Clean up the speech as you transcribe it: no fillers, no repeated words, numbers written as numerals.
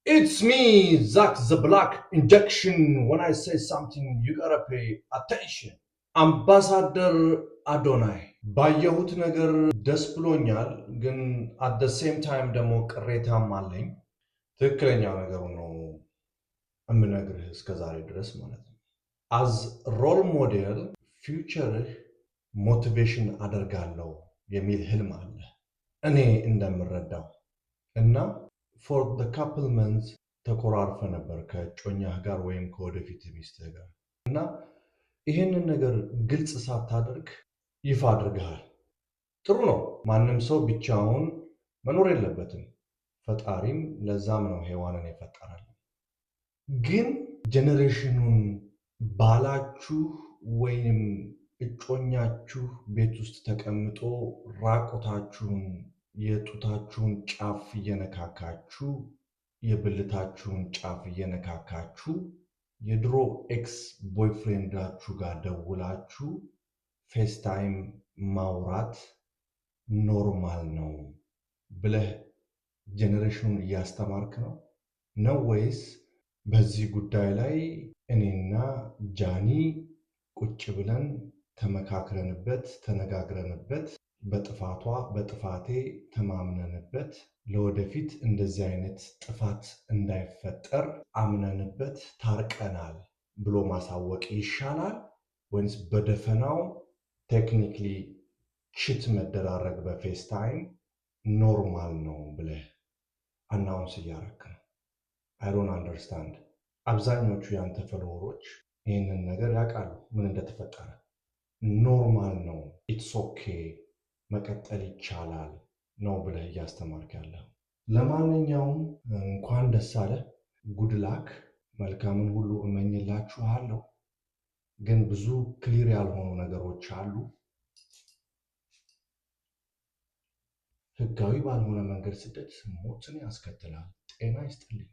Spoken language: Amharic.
It's me, Zach the Black Injection. When I say something, you gotta pay attention. አምባሳደር አዶናይ ባየሁት ነገር ደስ ብሎኛል፣ ግን አት ደ ሴም ታይም ደግሞ ቅሬታም አለኝ። ትክክለኛው ነገሩ ነው የምነግርህ እስከዛሬ ድረስ ማለት ነው። አዝ ሮል ሞዴል ፊውቸርህ ሞቲቬሽን አደርጋለሁ የሚል ህልም አለ እኔ እንደምረዳው እና ፎር ደ ካፕል መንዝ ተኮራርፈ ነበር ከጮኛህ ጋር ወይም ከወደፊት ሚስትህ ጋር እና ይህንን ነገር ግልጽ ሳታደርግ ይፋ አድርገሃል። ጥሩ ነው። ማንም ሰው ብቻውን መኖር የለበትም። ፈጣሪም ለዛም ነው ሔዋንን የፈጠራል። ግን ጄኔሬሽኑን ባላችሁ ወይም እጮኛችሁ ቤት ውስጥ ተቀምጦ ራቆታችሁን የጡታችሁን ጫፍ እየነካካችሁ የብልታችሁን ጫፍ እየነካካችሁ የድሮ ኤክስ ቦይፍሬንዳችሁ ጋር ደውላችሁ ፌስታይም ማውራት ኖርማል ነው ብለህ ጄኔሬሽኑን እያስተማርክ ነው ወይስ በዚህ ጉዳይ ላይ እኔና ጃኒ ቁጭ ብለን ተመካክረንበት ተነጋግረንበት በጥፋቴ ተማምነንበት ለወደፊት እንደዚህ አይነት ጥፋት እንዳይፈጠር አምነንበት ታርቀናል ብሎ ማሳወቅ ይሻላል ወይስ በደፈናው ቴክኒክሊ ቺት መደራረግ በፌስታይም ኖርማል ነው ብለህ አናውንስ እያደረክ ነው? አይ ዶንት አንደርስታንድ። አብዛኞቹ ያንተ ፎሎወሮች ይህንን ነገር ያውቃሉ ምን እንደተፈጠረ። ኖርማል ነው፣ ኢትስ ኦኬ፣ መቀጠል ይቻላል ነው ብለህ እያስተማርክ ያለው። ለማንኛውም እንኳን ደስ አለ፣ ጉድላክ፣ መልካምን ሁሉ እመኝላችኋለሁ። ግን ብዙ ክሊር ያልሆኑ ነገሮች አሉ። ህጋዊ ባልሆነ መንገድ ስደት ሞትን ያስከትላል። ጤና ይስጥልኝ።